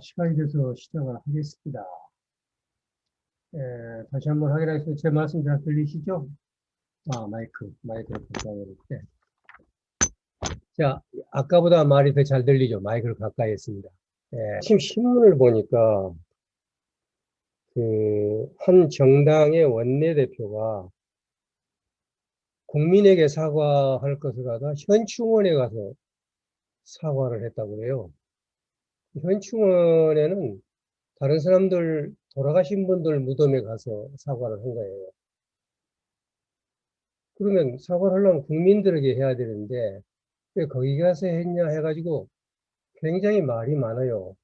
시간이 돼서 시작을 하겠습니다. 다시 한번 확인하겠습니다. 제 말씀 잘 들리시죠? 마이크를 가까이 이렇게. 자, 아까보다 말이 더 잘 들리죠? 마이크를 가까이 했습니다. 지금 신문을 보니까, 한 정당의 원내대표가 국민에게 사과할 것을 갖다 현충원에 가서 사과를 했다고 해요. 현충원에는 다른 사람들, 돌아가신 분들 무덤에 가서 사과를 한 거예요. 그러면 사과를 하려면 국민들에게 해야 되는데, 왜 거기 가서 했냐 해가지고 굉장히 말이 많아요.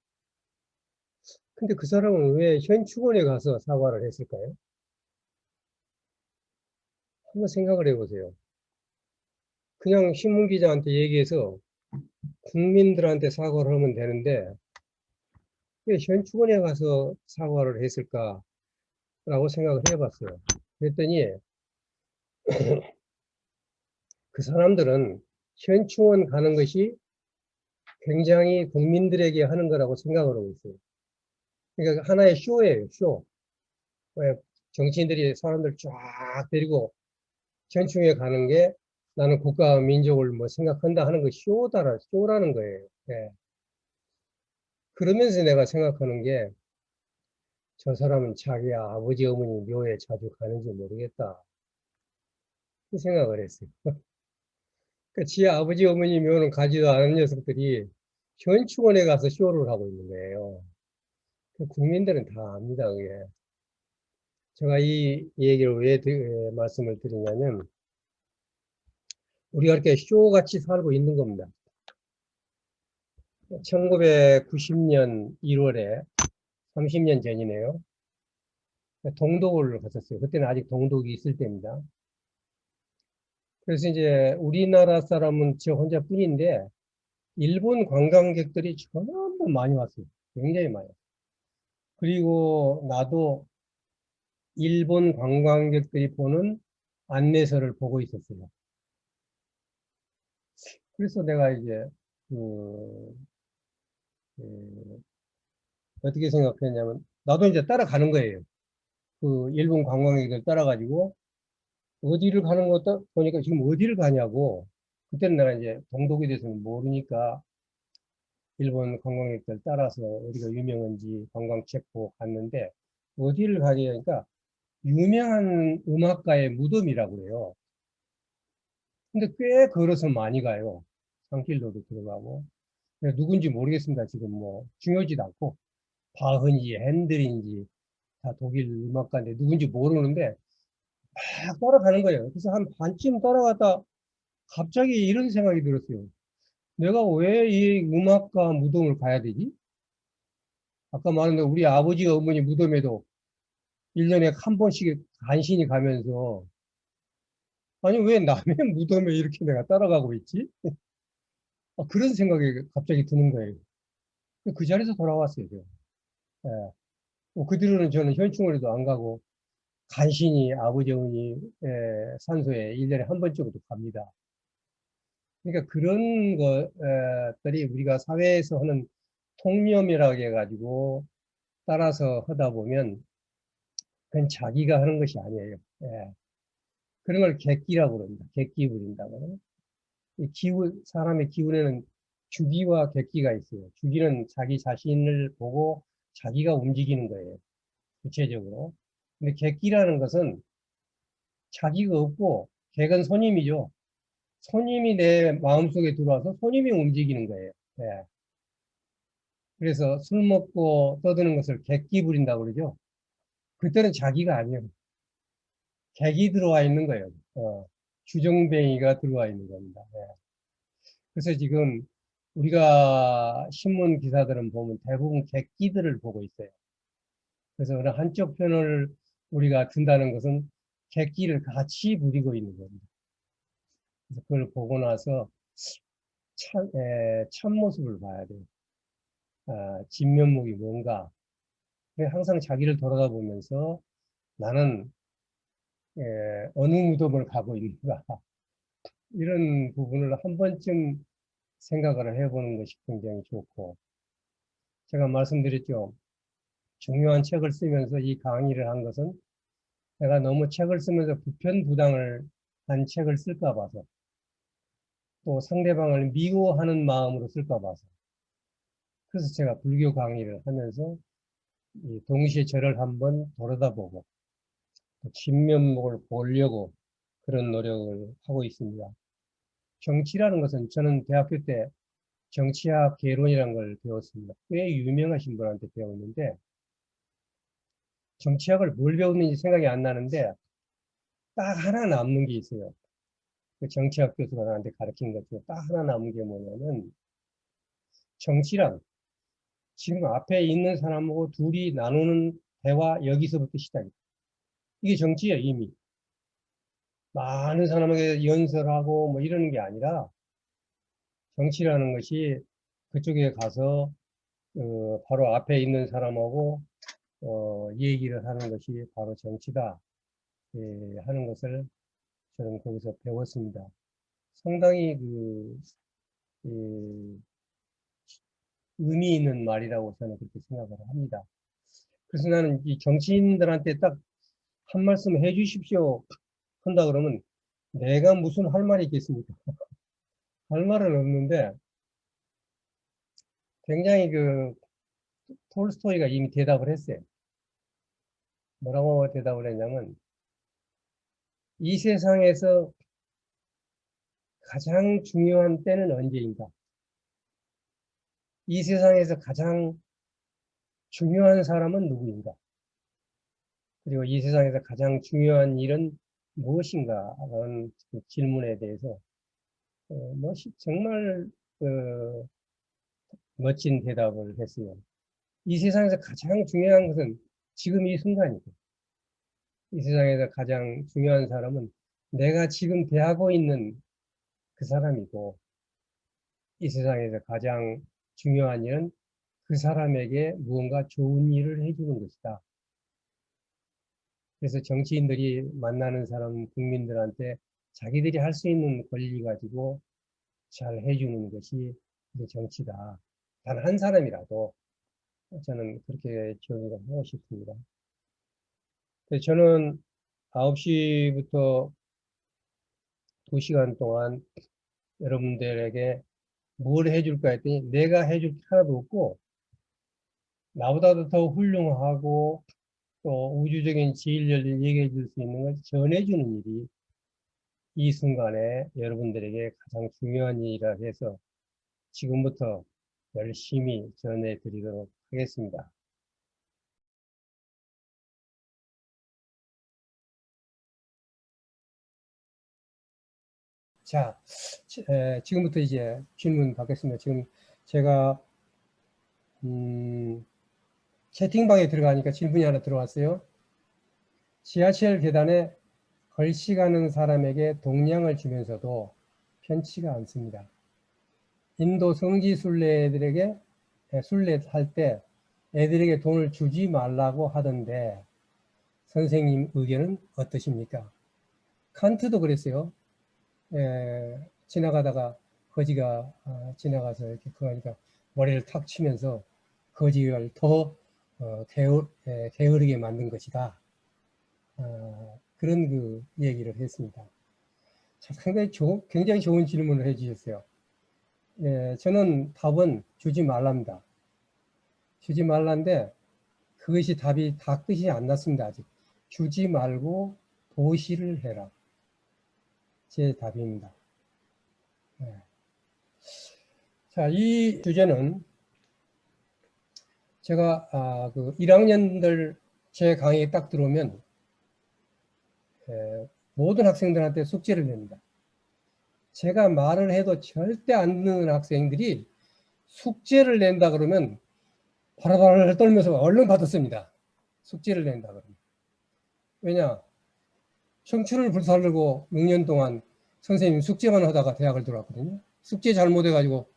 근데 그 사람은 왜 현충원에 가서 사과를 했을까요? 한번 생각을 해보세요. 그냥 신문기자한테 얘기해서 국민들한테 사과를 하면 되는데, 왜 현충원에 가서 사과를 했을까라고 생각을 해봤어요. 그랬더니 그 사람들은 현충원 가는 것이 굉장히 국민들에게 하는 거라고 생각을 하고 있어요. 그러니까 하나의 쇼예요, 쇼. 왜 정치인들이 사람들 쫙 데리고 현충에 가는 게 나는 국가와 민족을 뭐 생각한다 하는 거 쇼라는 거예요. 예. 그러면서 내가 생각하는 게 저 사람은 자기 아버지 어머니 묘에 자주 가는지 모르겠다. 그 생각을 했어요. 그러니까 지 아버지 어머니 묘는 가지도 않은 녀석들이 현충원에 가서 쇼를 하고 있는 거예요. 그 국민들은 다 압니다, 그게. 제가 이 얘기를 왜 말씀을 드리냐면, 우리가 이렇게 쇼같이 살고 있는 겁니다. 1990년 1월에 30년 전이네요. 동독을 갔었어요. 그때는 아직 동독이 있을 때입니다. 그래서 이제 우리나라 사람은 저 혼자뿐인데 일본 관광객들이 전부 많이 왔어요. 굉장히 많이 왔어요. 그리고 나도 일본 관광객들이 보는 안내서를 보고 있었어요. 그래서 내가 이제 그, 그 어떻게 생각했냐면 나도 이제 따라가는 거예요. 그 일본 관광객들 따라가지고 어디를 가는 것도 보니까 지금 어디를 가냐고. 그때는 내가 이제 동독에 대해서는 모르니까 일본 관광객들 따라서 어디가 유명한지 관광책 보고 갔는데 어디를 가냐니까 유명한 음악가의 무덤이라고 그래요. 근데 꽤 걸어서 많이 가요. 산길로도 들어가고. 누군지 모르겠습니다. 지금 뭐 중요하지도 않고 바흐인지 핸들인지 다 독일 음악가인데 누군지 모르는데 막 따라가는 거예요. 그래서 한 반쯤 따라갔다 갑자기 이런 생각이 들었어요. 내가 왜 이 음악가 무덤을 가야 되지? 아까 말한 대로 우리 아버지 어머니 무덤에도 1년에 한 번씩 간신히 가면서 아니 왜 남의 무덤에 이렇게 내가 따라가고 있지? 그런 생각이 갑자기 드는 거예요. 그 자리에서 돌아왔어요. 제가. 예. 그 뒤로는 저는 현충원에도 안 가고 간신히 아버지 어머니 산소에 1년에 한 번 정도 갑니다. 그러니까 그런 것들이 우리가 사회에서 하는 통념이라고 해가지고 따라서 하다 보면 그건 자기가 하는 것이 아니에요. 예. 그런 걸 객기라고 그럽니다. 객기 부린다고. 이 사람의 기운에는 주기와 객기가 있어요. 주기는 자기 자신을 보고 자기가 움직이는 거예요. 구체적으로. 근데 객기라는 것은 자기가 없고 객은 손님이죠. 손님이 내 마음속에 들어와서 손님이 움직이는 거예요. 예. 그래서 술 먹고 떠드는 것을 객기 부린다고 그러죠. 그때는 자기가 아니에요. 객이 들어와 있는 거예요. 주정뱅이가 들어와 있는 겁니다. 예. 그래서 지금 우리가 신문 기사들은 보면 대부분 객기들을 보고 있어요. 그래서 어느 한쪽 편을 우리가 든다는 것은 객기를 같이 부리고 있는 겁니다. 그래서 그걸 보고 나서 참모습을 봐야 돼요. 진면목이 뭔가. 항상 자기를 돌아다보면서 나는 어느 무덤을 가고 있는가. 이런 부분을 한 번쯤 생각을 해보는 것이 굉장히 좋고, 제가 말씀드렸죠. 중요한 책을 쓰면서 이 강의를 한 것은 내가 너무 책을 쓰면서 부편부당을 한 책을 쓸까 봐서, 또 상대방을 미워하는 마음으로 쓸까 봐서, 그래서 제가 불교 강의를 하면서 이 동시에 저를 한번 돌아다보고 진면목을 보려고 그런 노력을 하고 있습니다. 정치라는 것은 저는 대학교 때 정치학 개론이라는 걸 배웠습니다. 꽤 유명하신 분한테 배웠는데, 정치학을 뭘 배웠는지 생각이 안 나는데 딱 하나 남는 게 있어요. 그 정치학 교수가 나한테 가르친 것 중에 딱 하나 남은 게 뭐냐면, 정치란 지금 앞에 있는 사람하고 둘이 나누는 대화, 여기서부터 시작이에요. 이게 정치예요. 이미 많은 사람에게 연설하고 뭐 이러는 게 아니라, 정치라는 것이 그쪽에 가서 바로 앞에 있는 사람하고 얘기를 하는 것이 바로 정치다, 예, 하는 것을 저는 거기서 배웠습니다. 상당히 예, 의미 있는 말이라고 저는 그렇게 생각을 합니다. 그래서 나는 이 정치인들한테 딱 한 말씀 해 주십시오 한다 그러면 내가 무슨 할 말이 있겠습니까? 할 말은 없는데, 굉장히 톨스토이가 이미 대답을 했어요. 뭐라고 대답을 했냐면, 이 세상에서 가장 중요한 때는 언제인가? 이 세상에서 가장 중요한 사람은 누구인가? 그리고 이 세상에서 가장 중요한 일은 무엇인가? 라는 그 질문에 대해서 정말 멋진 대답을 했어요. 이 세상에서 가장 중요한 것은 지금 이 순간이고, 이 세상에서 가장 중요한 사람은 내가 지금 대하고 있는 그 사람이고, 이 세상에서 가장 중요한 일은 그 사람에게 무언가 좋은 일을 해주는 것이다. 그래서 정치인들이 만나는 사람, 국민들한테 자기들이 할 수 있는 권리 가지고 잘 해주는 것이 이제 정치다. 단 한 사람이라도 저는 그렇게 기억을 하고 싶습니다. 그래서 저는 9시부터 2시간 동안 여러분들에게 뭘 해줄까 했더니 내가 해줄 게 하나도 없고, 나보다도 더 훌륭하고 또 우주적인 진리를 얘기해 줄 수 있는 걸 전해주는 일이 이 순간에 여러분들에게 가장 중요한 일이라 해서 지금부터 열심히 전해드리도록 하겠습니다. 자, 지금부터 이제 질문 받겠습니다. 지금 제가 채팅방에 들어가니까 질문이 하나 들어왔어요. 지하철 계단에 걸식하는 사람에게 동량을 주면서도 편치가 않습니다. 인도 성지 순례들에게 순례할 때 애들에게 돈을 주지 말라고 하던데 선생님 의견은 어떠십니까? 칸트도 그랬어요. 지나가다가 거지가 지나가서 이렇게 그러니까 머리를 탁 치면서 거지를 더 게으르게 만든 것이다. 그런 얘기를 했습니다. 상당히 굉장히 좋은 질문을 해주셨어요. 저는 답은 주지 말랍니다. 주지 말란데 그것이 답이 다 끝이 안 났습니다. 아직. 주지 말고 도시를 해라. 제 답입니다. 네. 자, 이 주제는 제가 1학년들 제 강의에 딱 들어오면 모든 학생들한테 숙제를 냅니다. 제가 말을 해도 절대 안 듣는 학생들이 숙제를 낸다 그러면 바라바라 떨면서 얼른 받았습니다. 숙제를 낸다 그러면. 왜냐? 청춘을 불살르고 6년 동안 선생님 숙제만 하다가 대학을 들어왔거든요. 숙제 잘못해가지고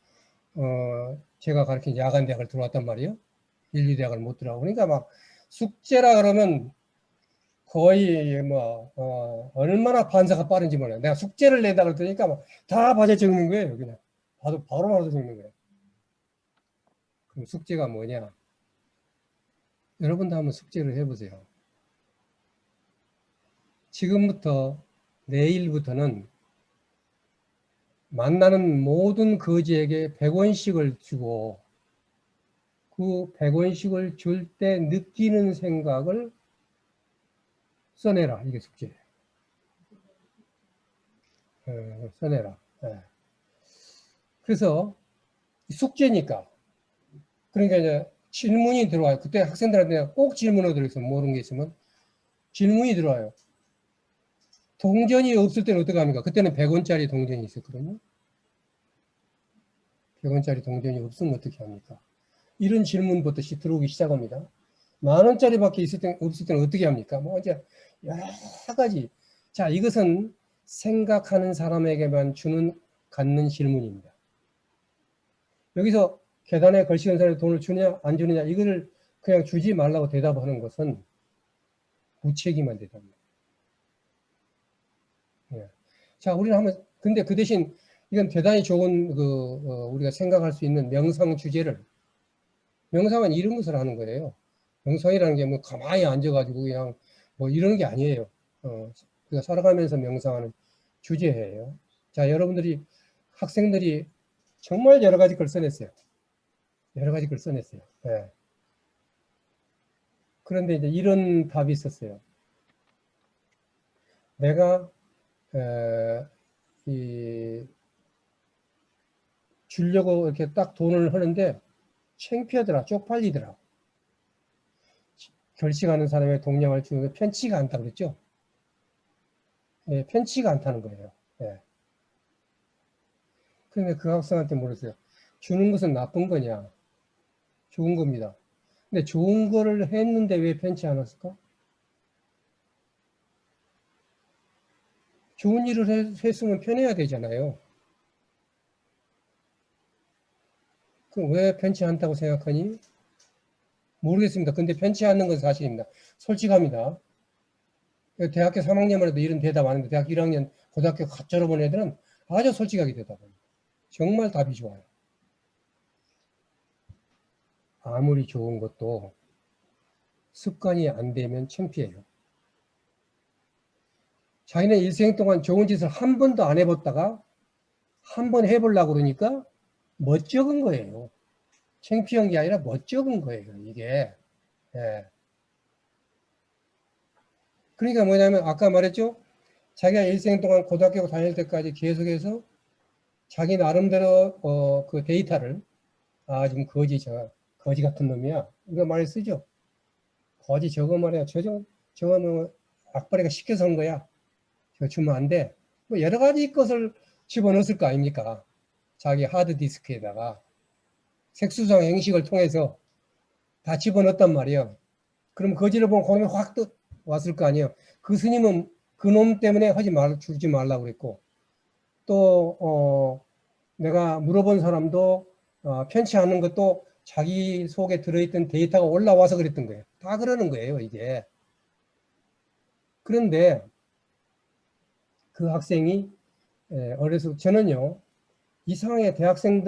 제가 가르친 야간대학을 들어왔단 말이에요. 1, 2대학을 못 들어가고. 그러니까 막 숙제라 그러면 거의 얼마나 반사가 빠른지 몰라요. 내가 숙제를 내다 그러니까 다 받아 적는 거예요. 그냥 바로 받아 적는 거예요. 그럼 숙제가 뭐냐? 여러분도 한번 숙제를 해보세요. 지금부터 내일부터는 만나는 모든 거지에게 100원씩을 주고 그 100원씩을 줄 때 느끼는 생각을 써내라. 이게 숙제예요. 써내라. 예. 그래서 숙제니까. 그러니까 이제 질문이 들어와요. 그때 학생들한테 꼭 질문으로 들어있어. 모르는 게 있으면. 질문이 들어와요. 동전이 없을 때는 어떻게 합니까? 그때는 100원짜리 동전이 있었거든요. 100원짜리 동전이 없으면 어떻게 합니까? 이런 질문부터 들어오기 시작합니다. 10,000원짜리밖에 없을 때는 어떻게 합니까? 뭐 이제 여러 가지. 자, 이것은 생각하는 사람에게만 갖는 질문입니다. 여기서 계단에 걸치는 사람이 돈을 주냐 안 주느냐 이거를 그냥 주지 말라고 대답하는 것은 무책임한 대답입니다. 예. 자, 우리는 근데 그 대신 이건 대단히 좋은 우리가 생각할 수 있는 명상 주제를, 명상은 이런 것을 하는 거예요. 명상이라는 게 뭐 가만히 앉아가지고 그냥 뭐 이러는 게 아니에요. 우리가 살아가면서 명상하는 주제예요. 자, 학생들이 정말 여러 가지 걸 써냈어요. 여러 가지 걸 써냈어요. 예. 그런데 이제 이런 답이 있었어요. 내가 주려고 이렇게 딱 돈을 하는데 창피하더라, 쪽팔리더라. 결식하는 사람의 동량을 주는 게 편치가 않다고 그랬죠. 예, 편치가 않다는 거예요. 예. 그런데 그 학생한테 물었어요. 주는 것은 나쁜 거냐? 좋은 겁니다. 근데 좋은 거를 했는데 왜 편치 않았을까? 좋은 일을 했으면 편해야 되잖아요. 그럼 왜 편치 않다고 생각하니? 모르겠습니다. 근데 편치 않는 건 사실입니다. 솔직합니다. 대학교 3학년만 해도 이런 대답 안 하는데 대학교 1학년, 고등학교 갓 졸업한 애들은 아주 솔직하게 대답합니다. 정말 답이 좋아요. 아무리 좋은 것도 습관이 안 되면 창피해요. 자기는 일생 동안 좋은 짓을 한 번도 안 해봤다가 한 번 해보려고 그러니까 멋쩍은 거예요. 창피한 게 아니라 멋쩍은 거예요, 이게. 예. 그러니까 뭐냐면 아까 말했죠? 자기가 일생 동안 고등학교 다닐 때까지 계속해서 자기 나름대로 그 데이터를 지금 거지 같은 놈이야. 이거 많이 쓰죠? 거지 저거 말이야. 저거는 악바리가 시켜서 한 거야. 저거 주면 안 돼. 뭐 여러 가지 것을 집어넣었을 거 아닙니까? 자기 하드디스크에다가 색수상 행식을 통해서 다 집어넣었단 말이에요. 그럼 거지를 보면 그놈이 확 왔을 거 아니에요. 그 스님은 그놈 때문에 주지 말라고 그랬고, 또 내가 물어본 사람도 편치 않은 것도 자기 속에 들어있던 데이터가 올라와서 그랬던 거예요. 다 그러는 거예요, 이게. 그런데 그 학생이 어려서 저는요, 이상하게 대학생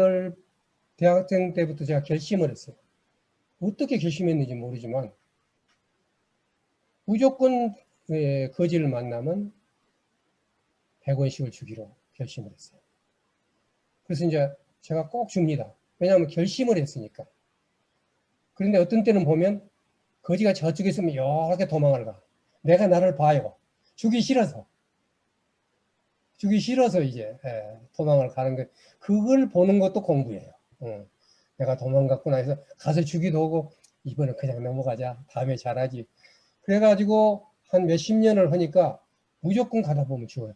때부터 제가 결심을 했어요. 어떻게 결심했는지 모르지만 무조건 거지를 만나면 100원씩을 주기로 결심을 했어요. 그래서 이제 제가 꼭 줍니다. 왜냐하면 결심을 했으니까. 그런데 어떤 때는 보면 거지가 저쪽에 있으면 이렇게 도망을 가. 내가 나를 봐요. 주기 싫어서 이제 도망을 가는 거. 그걸 보는 것도 공부예요. 내가 도망갔구나 해서 가서 주기도 하고 이번에 그냥 넘어가자. 다음에 잘하지. 그래가지고 한 몇십 년을 하니까 무조건 가다 보면 죽어요.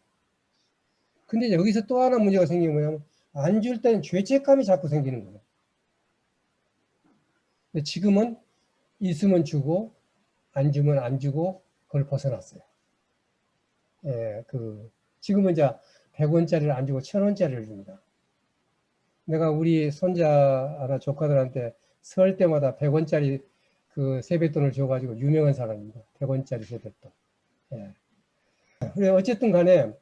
근데 여기서 또 하나 문제가 생기는 뭐냐면 안 줄 때는 죄책감이 자꾸 생기는 거예요. 근데 지금은 있으면 주고 안 주면 안 주고 그걸 벗어났어요. 지금은 이제 100원짜리를 안 주고 1,000원짜리를 줍니다. 내가 우리 손자나 조카들한테 설 때마다 100원짜리 그 세뱃돈을 줘가지고 유명한 사람입니다. 100원짜리 세뱃돈. 예. 그래 어쨌든 간에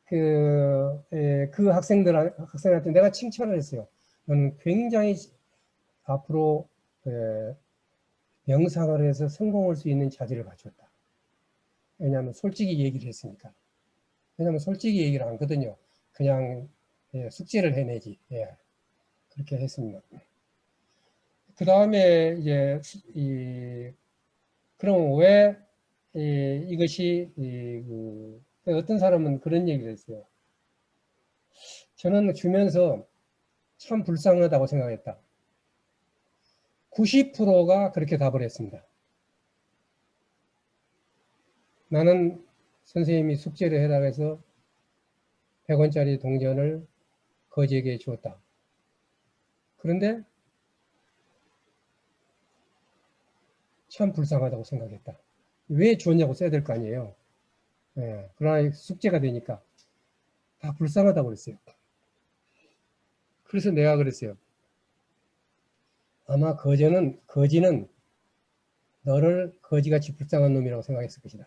그 학생한테 내가 칭찬을 했어요. 너는 굉장히 앞으로 명상을 해서 성공할 수 있는 자질을 갖췄다. 왜냐하면 솔직히 얘기를 했으니까. 왜냐하면 솔직히 얘기를 안 하거든요. 그냥 숙제를 해내지. 그렇게 했습니다. 그 다음에 이제 그럼 왜 이것이 어떤 사람은 그런 얘기를 했어요. 저는 주면서 참 불쌍하다고 생각했다. 90%가 그렇게 답을 했습니다. 나는 선생님이 숙제를 해라 해서 100원짜리 동전을 거지에게 주었다. 그런데 참 불쌍하다고 생각했다. 왜 주었냐고 써야 될 거 아니에요. 그러나 숙제가 되니까 다 불쌍하다고 그랬어요. 그래서 내가 그랬어요. 아마 거지는 너를 거지같이 불쌍한 놈이라고 생각했을 것이다.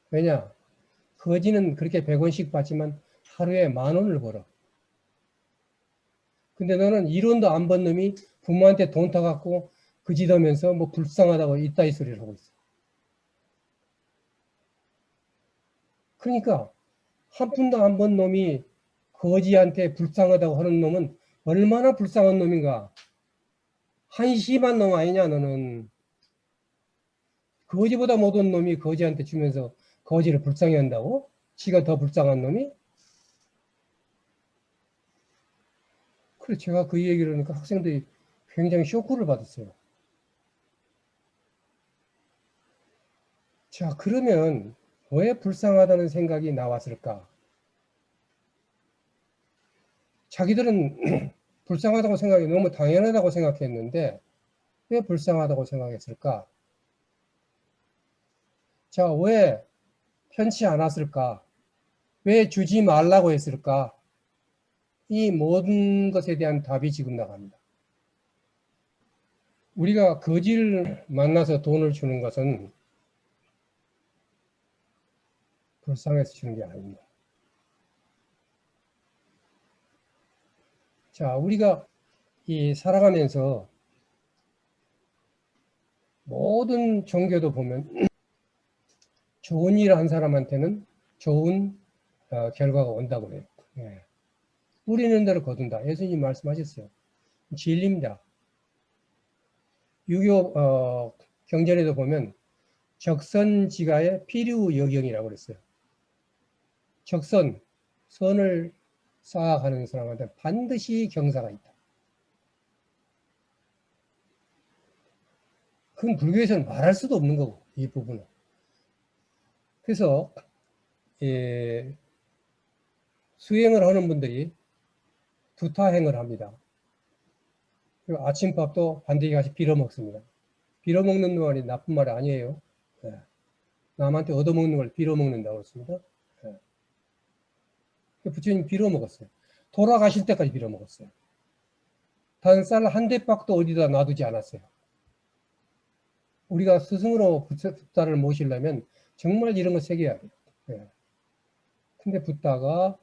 왜냐? 거지는 그렇게 100원씩 받지만 하루에 10,000원을 벌어. 근데 너는 1원도 안 번 놈이 부모한테 돈 타갖고 거지다면서 뭐 불쌍하다고 이따위 소리를 하고 있어. 그러니까 한 푼도 안 번 놈이 거지한테 불쌍하다고 하는 놈은 얼마나 불쌍한 놈인가. 한심한 놈 아니냐 너는. 거지보다 못한 놈이 거지한테 주면서 거지를 불쌍해 한다고? 지가 더 불쌍한 놈이? 그래 제가 그 얘기를 하니까 학생들이 굉장히 쇼크를 받았어요. 자 그러면 왜 불쌍하다는 생각이 나왔을까? 자기들은 불쌍하다고 생각이 너무 당연하다고 생각했는데 왜 불쌍하다고 생각했을까? 자, 왜 편치 않았을까? 왜 주지 말라고 했을까? 이 모든 것에 대한 답이 지금 나갑니다. 우리가 거지를 만나서 돈을 주는 것은 불쌍해서 주는 게 아닙니다. 자, 우리가 이 살아가면서 모든 종교도 보면 좋은 일을 한 사람한테는 좋은 결과가 온다고 그래요. 뿌리는 대로 거둔다. 예수님 말씀하셨어요. 진리입니다. 유교 경전에도 보면 적선지가의 필유여경이라고 그랬어요. 선을 쌓아가는 사람한테 반드시 경사가 있다. 그건 불교에서는 말할 수도 없는 거고, 이 부분은. 그래서 수행을 하는 분들이 두타행을 합니다. 그리고 아침밥도 반드시 같이 빌어 먹습니다. 빌어 먹는 말이 나쁜 말이 아니에요. 남한테 얻어먹는 걸 빌어 먹는다고 했습니다. 부처님 빌어 먹었어요. 돌아가실 때까지 빌어 먹었어요. 단 쌀 한 대박도 어디다 놔두지 않았어요. 우리가 스승으로 붓다를 모시려면 정말 이런 거 새겨야 돼요. 근데 붓다가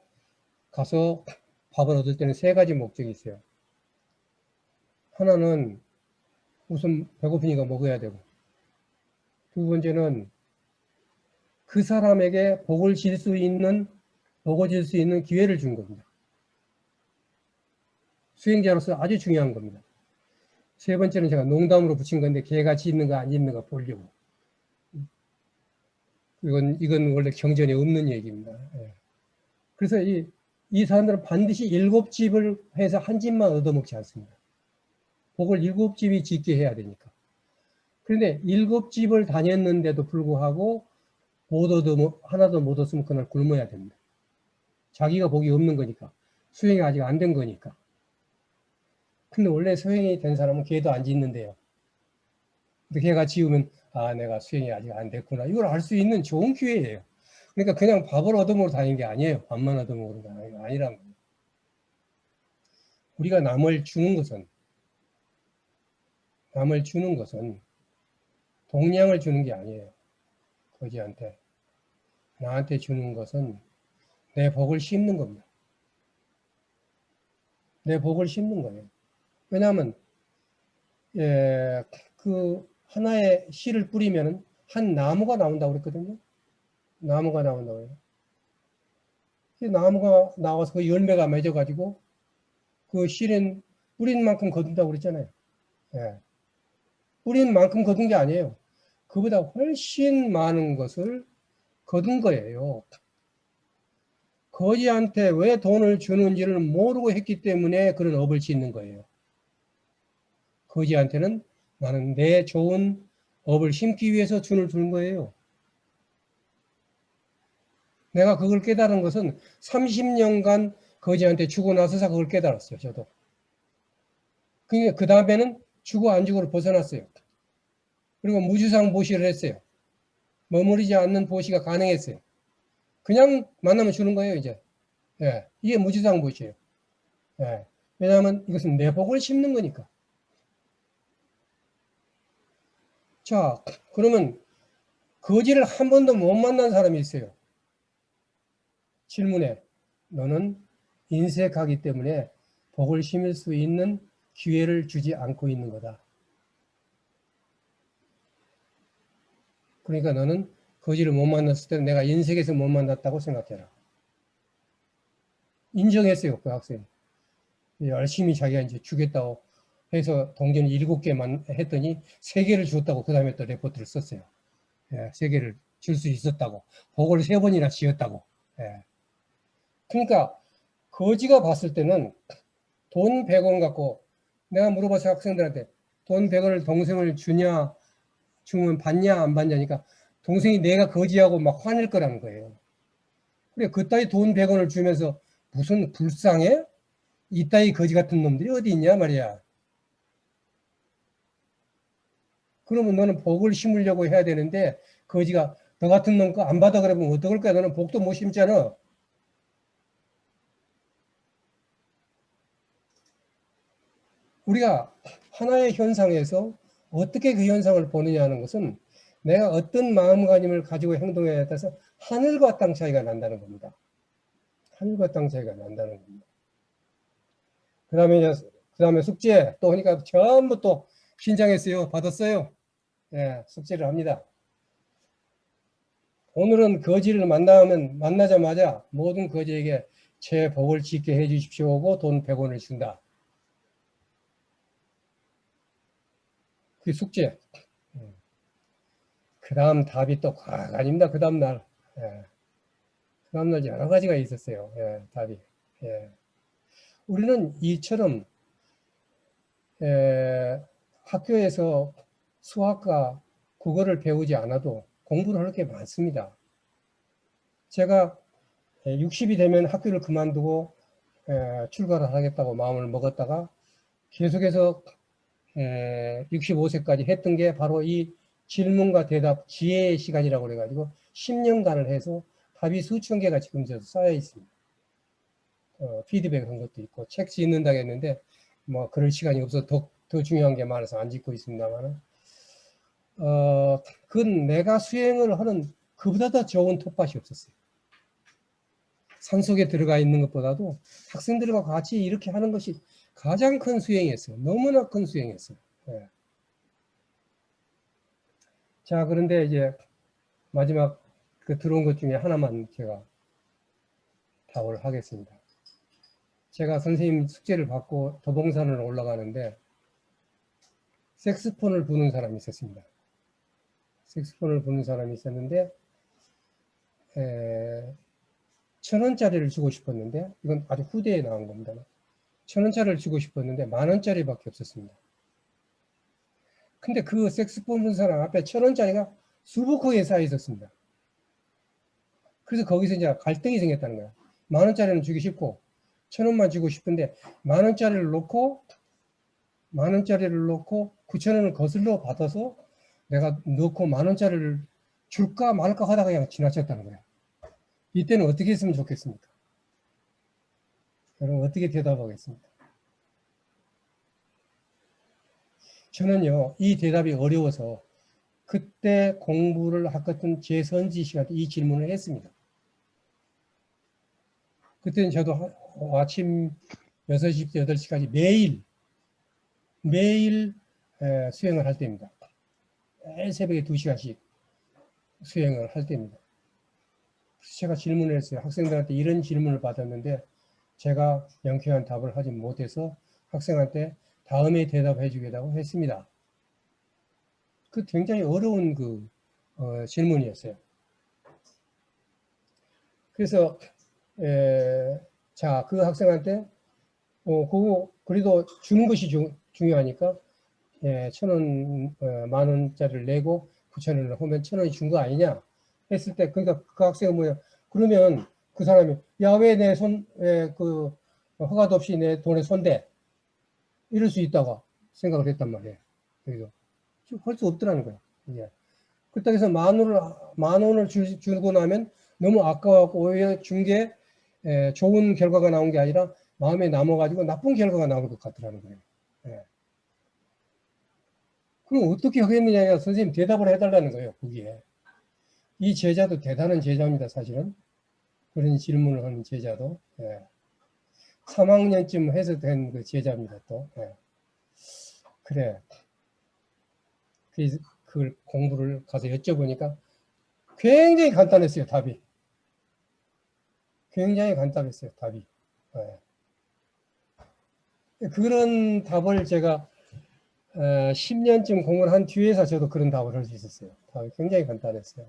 가서 밥을 얻을 때는 3가지 목적이 있어요. 하나는 우선 배고프니까 먹어야 되고, 두 번째는 그 사람에게 복을 질 수 있는 기회를 준 겁니다. 수행자로서 아주 중요한 겁니다. 세 번째는 제가 농담으로 붙인 건데 개가 짖는가 안 짖는가 보려고. 이건 원래 경전에 없는 얘기입니다. 그래서 이 사람들은 반드시 7집을 해서 한 집만 얻어먹지 않습니다. 복을 7집이 짓게 해야 되니까. 그런데 7집을 다녔는데도 불구하고 하나도 못 얻으면 그날 굶어야 됩니다. 자기가 복이 없는 거니까. 수행이 아직 안 된 거니까. 근데 원래 수행이 된 사람은 개도 안 짖는데요. 근데 개가 짖으면 내가 수행이 아직 안 됐구나. 이걸 알 수 있는 좋은 기회예요. 그러니까 그냥 밥을 얻어먹으러 다니는 게 아니에요. 밥만 얻어먹으러 다니는 게 아니란 거예요. 우리가 남을 주는 것은 동량을 주는 게 아니에요. 거지한테. 나한테 주는 것은 내 복을 심는 겁니다. 내 복을 심는 거예요. 왜냐하면 그 하나의 씨를 뿌리면 한 나무가 나온다고 그랬거든요. 나무가 나온다고 해요. 그 나무가 나와서 그 열매가 맺어가지고 그 씨는 뿌린 만큼 거둔다고 그랬잖아요. 예. 뿌린 만큼 거둔 게 아니에요. 그보다 훨씬 많은 것을 거둔 거예요. 거지한테 왜 돈을 주는지를 모르고 했기 때문에 그런 업을 짓는 거예요. 거지한테는 나는 내 좋은 업을 심기 위해서 준을 주는 거예요. 내가 그걸 깨달은 것은 30년간 거지한테 주고 나서서 그걸 깨달았어요. 저도. 그 다음에는 주고 안 주고를 벗어났어요. 그리고 무주상 보시를 했어요. 머무르지 않는 보시가 가능했어요. 그냥 만나면 주는 거예요, 이제. 예, 이게 무주상 보시예요. 예, 왜냐하면 이것은 내 복을 심는 거니까. 자, 그러면 거지를 한 번도 못 만난 사람이 있어요. 질문에 너는 인색하기 때문에 복을 심을 수 있는 기회를 주지 않고 있는 거다. 그러니까 너는 거지를 못 만났을 때 내가 인색해서 못 만났다고 생각해라. 인정했어요, 그 학생이. 열심히 자기가 이제 주겠다고 해서 동전 7개만 했더니 3개를 줬다고 그 다음에 또 레포트를 썼어요. 예, 3개를 줄 수 있었다고. 복을 3번이나 지었다고. 예. 그러니까 거지가 봤을 때는 돈 100원 갖고 내가 물어봐서 학생들한테 돈 100원을 동생을 주면 받냐 안 받냐니까 동생이 내가 거지하고 막 화낼 거라는 거예요. 그래 그따위 돈 100원을 주면서 무슨 불쌍해? 이따위 거지 같은 놈들이 어디 있냐 말이야. 그러면 너는 복을 심으려고 해야 되는데 거지가 너 같은 놈 거 안 받아 그러면 어떡할 거야. 너는 복도 못 심잖아. 우리가 하나의 현상에서 어떻게 그 현상을 보느냐 하는 것은 내가 어떤 마음가짐을 가지고 행동에 따라서 하늘과 땅 차이가 난다는 겁니다. 하늘과 땅 차이가 난다는 겁니다. 그 다음에 숙제 또 하니까 전부 또 신청했어요. 받았어요. 예, 숙제를 합니다. 오늘은 거지를 만나자마자 모든 거지에게 제 복을 짓게 해 주십시오 하고 돈 100원을 준다. 그게 숙제. 그 다음 답이 또 아닙니다. 그 다음 날. 예. 그 다음 날 여러 가지가 있었어요. 예, 답이. 예. 우리는 이처럼 학교에서 수학과 국어를 배우지 않아도 공부를 할 게 많습니다. 제가 60이 되면 학교를 그만두고 출가를 하겠다고 마음을 먹었다가 계속해서 65세까지 했던 게 바로 이 질문과 대답 지혜의 시간이라고 그래가지고 10년간을 해서 답이 수천 개가 지금 쌓여 있습니다. 피드백 한 것도 있고 책 짓는다고 했는데 뭐 그럴 시간이 없어서 더 중요한 게 많아서 안 짓고 있습니다만 그건 내가 수행을 하는 그보다 더 좋은 텃밭이 없었어요. 산속에 들어가 있는 것보다도 학생들과 같이 이렇게 하는 것이 가장 큰 수행이었어요. 너무나 큰 수행이었어요. 예. 자, 그런데 이제 마지막 그 들어온 것 중에 하나만 제가 답을 하겠습니다. 제가 선생님 숙제를 받고 도봉산을 올라가는데 색스폰을 부는 사람이 있었습니다. 색스폰을 부는 사람이 있었는데 1,000원짜리를 주고 싶었는데 이건 아주 후대에 나온 겁니다. 1,000원짜리를 주고 싶었는데 10,000원짜리밖에 없었습니다. 근데 그 색스폰 부는 사람 앞에 1,000원짜리가 수북하게 쌓여 있었습니다. 그래서 거기서 이제 갈등이 생겼다는 거야. 10,000원짜리는 주기 싫고 1,000원만 주고 싶은데 10,000원짜리를 놓고 9,000원을 거슬러 받아서 내가 넣고 10,000원짜리를 줄까 말까 하다가 그냥 지나쳤다는 거야. 이때는 어떻게 했으면 좋겠습니까? 여러분 어떻게 대답하겠습니까? 저는요 이 대답이 어려워서 그때 공부를 했던 제선지 씨한테 이 질문을 했습니다. 그때는 저도 아침 6시부터 8시까지 매일 수행을 할 때입니다. 매일 새벽에 2시간씩 수행을 할 때입니다. 제가 질문을 했어요. 학생들한테 이런 질문을 받았는데 제가 명쾌한 답을 하지 못해서 학생한테 다음에 대답해 주겠다고 했습니다. 그 굉장히 어려운 질문이었어요. 그래서 자, 그 학생한테 그래도 주는 것이 중요하니까 1,000원, 10,000원짜리를 내고 9,000원을 하면 1,000원이 준 거 아니냐 했을 때, 그러니까 그 학생은 뭐야? 그러면 그 사람이 왜 내 허가도 없이 내 돈에 손대? 이럴 수 있다고 생각을 했단 말이에요. 그래서 할 수 없더라는 거예요. 예. 그렇다고 해서 만 원을 주고 나면 너무 아까워갖고 오히려 준 게 좋은 결과가 나온 게 아니라 마음에 남아가지고 나쁜 결과가 나올 것 같더라는 거예요. 예. 그럼 어떻게 하겠느냐, 선생님 대답을 해달라는 거예요, 거기에. 이 제자도 대단한 제자입니다, 사실은. 그런 질문을 하는 제자도. 예. 3학년쯤 해서 된 그 제자입니다, 또. 예. 그래. 그래서 그걸 공부를 가서 여쭤보니까 굉장히 간단했어요, 답이. 굉장히 간단했어요, 답이. 예. 그런 답을 제가 10년쯤 공부를 한 뒤에서 저도 그런 답을 할 수 있었어요. 답이 굉장히 간단했어요.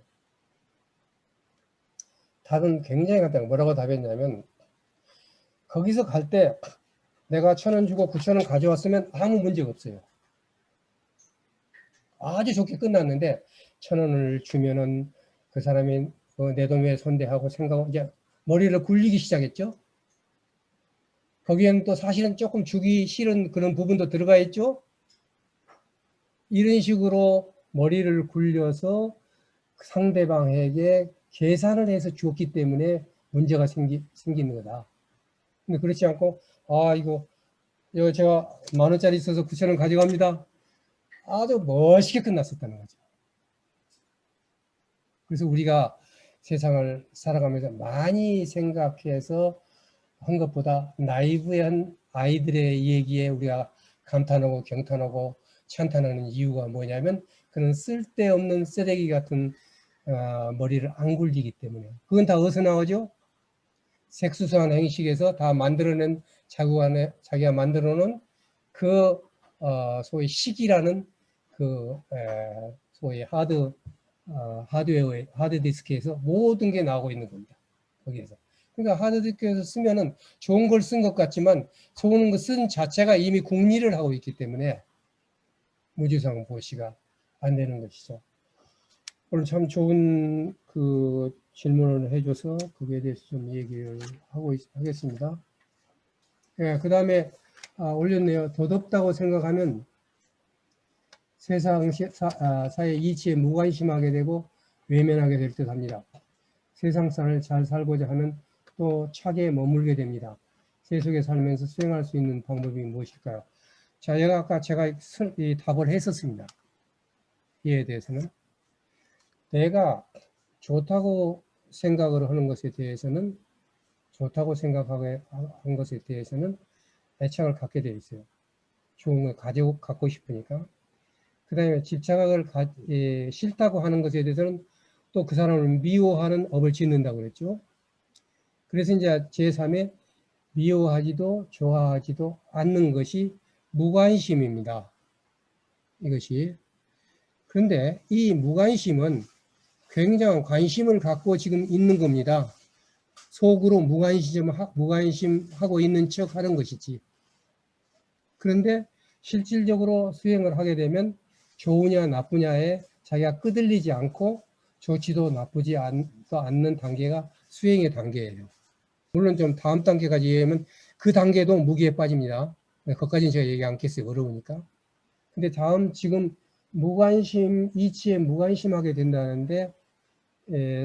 답은 굉장히 간단해요. 뭐라고 답했냐면, 거기서 갈 때 내가 1,000원 주고 9,000원 가져왔으면 아무 문제가 없어요. 아주 좋게 끝났는데 1,000원을 주면은 그 사람이 내 돈 왜 손대하고 생각하고 이제 머리를 굴리기 시작했죠. 거기에는 또 사실은 조금 주기 싫은 그런 부분도 들어가 있죠. 이런 식으로 머리를 굴려서 상대방에게 계산을 해서 주었기 때문에 문제가 생기는 거다. 근데 그렇지 않고 이거 제가 10,000원짜리 있어서 9,000원 가져갑니다. 아주 멋있게 끝났었다는 거죠. 그래서 우리가 세상을 살아가면서 많이 생각해서 한 것보다 나이브한 아이들의 얘기에 우리가 감탄하고 경탄하고 찬탄하는 이유가 뭐냐면 그런 쓸데없는 쓰레기 같은 머리를 안 굴리기 때문에. 그건 다 어디서 나오죠? 색수수한 행식에서 다 만들어낸 자기가 만들어놓은 그 소위 식이라는 소위 하드디스크에서 모든 게 나오고 있는 겁니다. 거기에서. 그러니까 하드디스크에서 쓰면은 좋은 걸 쓴 것 같지만 좋은 거 쓴 자체가 이미 궁리를 하고 있기 때문에 무지성 보시가 안 되는 것이죠. 오늘 참 좋은 질문을 해줘서 거기에 대해서 좀 얘기를 하겠습니다. 예, 그 다음에 올렸네요. 더 덥다고 생각하면 세상 사회 이치에 무관심하게 되고 외면하게 될 듯 합니다. 세상살을 잘 살고자 하면 또 차게 머물게 됩니다. 세속에 살면서 수행할 수 있는 방법이 무엇일까요? 자, 아까 제가 답을 했었습니다. 이에 대해서는 내가 좋다고 생각을 하는 것에 대해서는 좋다고 생각한 것에 대해서는 애착을 갖게 되어 있어요. 좋은 걸 갖고 싶으니까. 그 다음에 집착을 싫다고 하는 것에 대해서는 또 그 사람을 미워하는 업을 짓는다고 그랬죠. 그래서 이제 제3의 미워하지도 좋아하지도 않는 것이 무관심입니다. 이것이. 그런데 이 무관심은 굉장한 관심을 갖고 지금 있는 겁니다. 속으로 무관심하고 있는 척 하는 것이지. 그런데 실질적으로 수행을 하게 되면 좋으냐 나쁘냐에 자기가 끄들리지 않고 좋지도 나쁘지 않는 단계가 수행의 단계예요. 물론 좀 다음 단계까지 얘기하면 그 단계도 무기에 빠집니다. 그것까지는 제가 얘기 않겠어요. 어려우니까. 근데 지금 무관심, 이치에 무관심하게 된다는데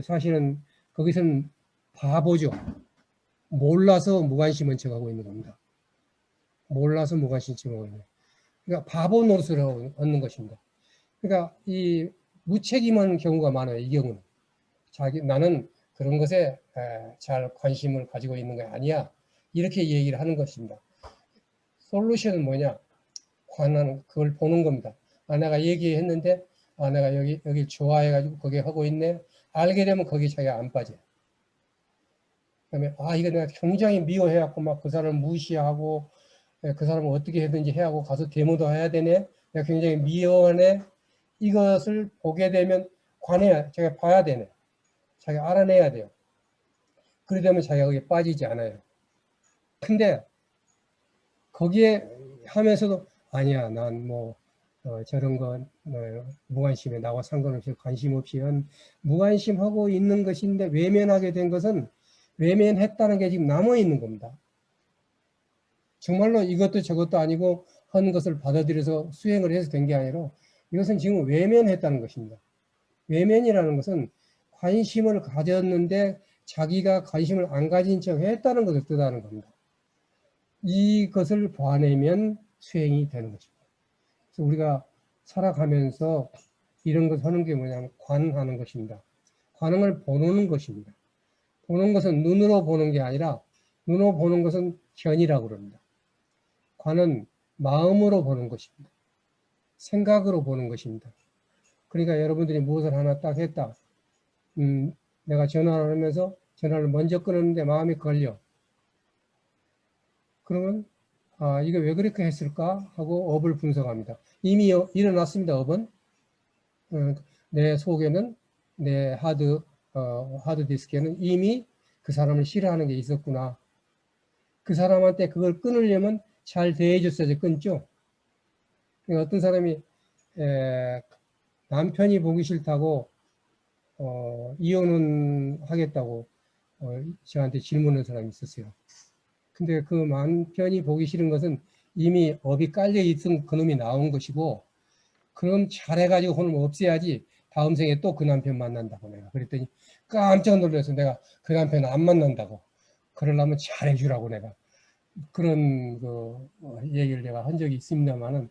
사실은 거기서는 바보죠. 몰라서 무관심한 척하고 있는 겁니다. 몰라서 무관심 척하고 있는. 그러니까 바보 노릇을 하는 것입니다. 그러니까 이 무책임한 경우가 많아요. 이 경우는. 나는 그런 것에 잘 관심을 가지고 있는 게 아니야. 이렇게 얘기를 하는 것입니다. 솔루션은 뭐냐? 관하는, 그걸 보는 겁니다. 아, 내가 얘기했는데, 아, 내가 여기 좋아해가지고 거기 하고 있네. 알게 되면 거기 자기가 안 빠져요. 그다음에, 아, 이거 내가 굉장히 미워해갖고 막 그 사람을 무시하고, 그 사람을 어떻게 해든지 해야 하고 가서 데모도 해야 되네. 내가 굉장히 미워하네. 이것을 보게 되면 관해야, 자기가 봐야 되네. 자기가 알아내야 돼요. 그러려면 자기가 거기에 빠지지 않아요. 근데 거기에 하면서도 아니야, 난 뭐 저런 건 무관심해. 나와 상관없이 관심 없이 한 무관심하고 있는 것인데 외면하게 된 것은 외면했다는 게 지금 남아 있는 겁니다. 정말로 이것도 저것도 아니고 한 것을 받아들여서 수행을 해서 된 게 아니라 이것은 지금 외면했다는 것입니다. 외면이라는 것은 관심을 가졌는데 자기가 관심을 안 가진 척 했다는 것을 뜻하는 겁니다. 이것을 봐내면 수행이 되는 것입니다. 그래서 우리가 살아가면서 이런 것 하는 게 뭐냐면 관하는 것입니다. 관을 보는 것입니다. 보는 것은 눈으로 보는 게 아니라 눈으로 보는 것은 견이라고 그럽니다. 관은 마음으로 보는 것입니다. 생각으로 보는 것입니다. 그러니까 여러분들이 무엇을 하나 딱 했다. 내가 전화를 하면서 전화를 먼저 끊었는데 마음이 걸려. 그러면 아, 이거 왜 그렇게 했을까 하고 업을 분석합니다. 이미 일어났습니다. 업은 내 속에는 내 하드디스크에는 이미 그 사람을 싫어하는 게 있었구나. 그 사람한테 그걸 끊으려면 잘 대해줬어야지 끊죠. 그러니까 어떤 사람이 남편이 보기 싫다고 이혼은 하겠다고 저한테 질문한 사람이 있었어요. 근데 그 남편이 보기 싫은 것은 이미 업이 깔려 있던 그놈이 나온 것이고, 그럼 잘해가지고 그놈 없애야지 다음 생에 또 그 남편 만난다고 내가 그랬더니 깜짝 놀라서 내가 그 남편 안 만난다고 그러려면 잘해주라고 내가 그런 그 얘기를 내가 한 적이 있습니다만은,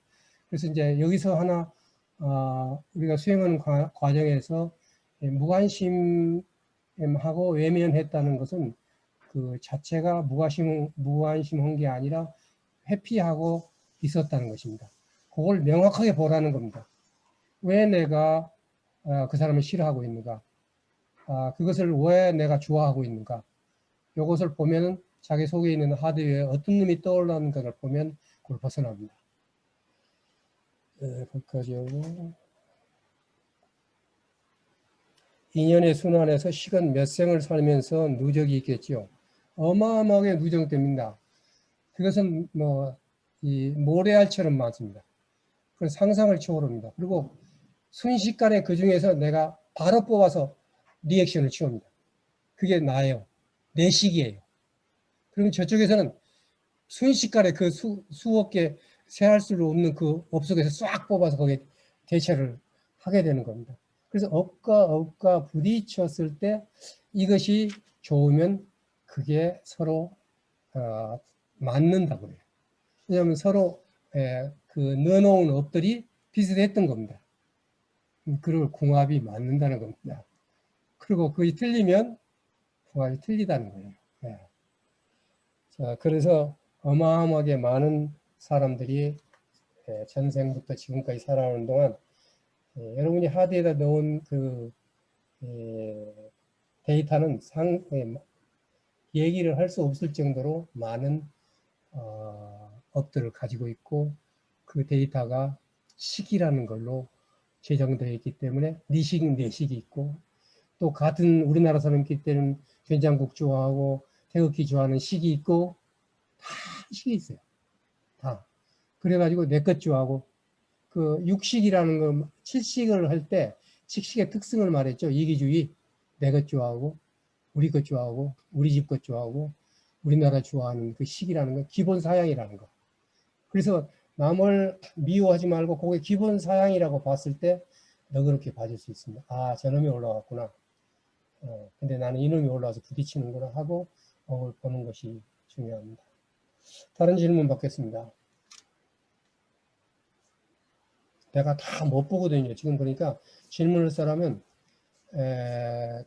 그래서 이제 여기서 하나 우리가 수행하는 과정에서 무관심하고 외면했다는 것은 그 자체가 무관심한 게 아니라 회피하고 있었다는 것입니다. 그걸 명확하게 보라는 겁니다. 왜 내가 그 사람을 싫어하고 있는가? 그것을 왜 내가 좋아하고 있는가? 이것을 보면은 자기 속에 있는 하드웨어에 어떤 놈이 떠올랐는가를 보면 그걸 벗어납니다. 거기까지 하고. 인연의 순환에서 시간 몇 생을 살면서 누적이 있겠지요. 어마어마하게 누적됩니다. 그것은 이 모래알처럼 많습니다. 그래서 상상을 초월합니다. 그리고 순식간에 그 중에서 내가 바로 뽑아서 리액션을 치웁니다. 그게 나예요. 내 식이에요. 그러면 저쪽에서는 순식간에 그 수억 개 세할 수 없는 그 업 속에서 싹 뽑아서 거기에 대처를 하게 되는 겁니다. 그래서 업과 부딪혔을 때 이것이 좋으면 그게 서로 맞는다고 해요. 왜냐하면 서로 그 넣어놓은 업들이 비슷했던 겁니다. 그리고 궁합이 맞는다는 겁니다. 그리고 그게 틀리면 궁합이 틀리다는 거예요. 네. 자, 그래서 어마어마하게 많은 사람들이 전생부터 지금까지 살아오는 동안 여러분이 하드에다 넣은 그 데이터는 얘기를 할 수 없을 정도로 많은 업들을 가지고 있고, 그 데이터가 식이라는 걸로 제정되어 있기 때문에 네 식, 내 식이 있고, 또 같은 우리나라 사람이기 때문에 된장국 좋아하고 태극기 좋아하는 식이 있고, 다 식이 있어요. 다. 그래가지고 내 것 좋아하고, 그 육식이라는 거, 칠식을 할 때 칠식의 특성을 말했죠. 이기주의. 내 것 좋아하고, 우리 것 좋아하고, 우리 집 것 좋아하고, 우리나라 좋아하는 그 식이라는 거, 기본 사양이라는 거. 그래서 남을 미워하지 말고 그게 기본 사양이라고 봤을 때 너그럽게 봐줄 수 있습니다. 아, 저놈이 올라왔구나. 근데 나는 이놈이 올라와서 부딪히는구나 하고 보는 것이 중요합니다. 다른 질문 받겠습니다. 내가 다 못 보거든요. 지금 보니까 질문을 쓰라면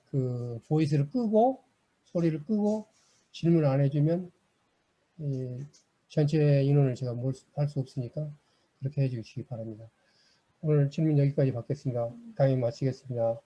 그 보이스를 끄고 소리를 끄고 질문 안 해주면 전체 인원을 제가 몰수할 수 없으니까 그렇게 해주시기 바랍니다. 오늘 질문 여기까지 받겠습니다. 강의 마치겠습니다.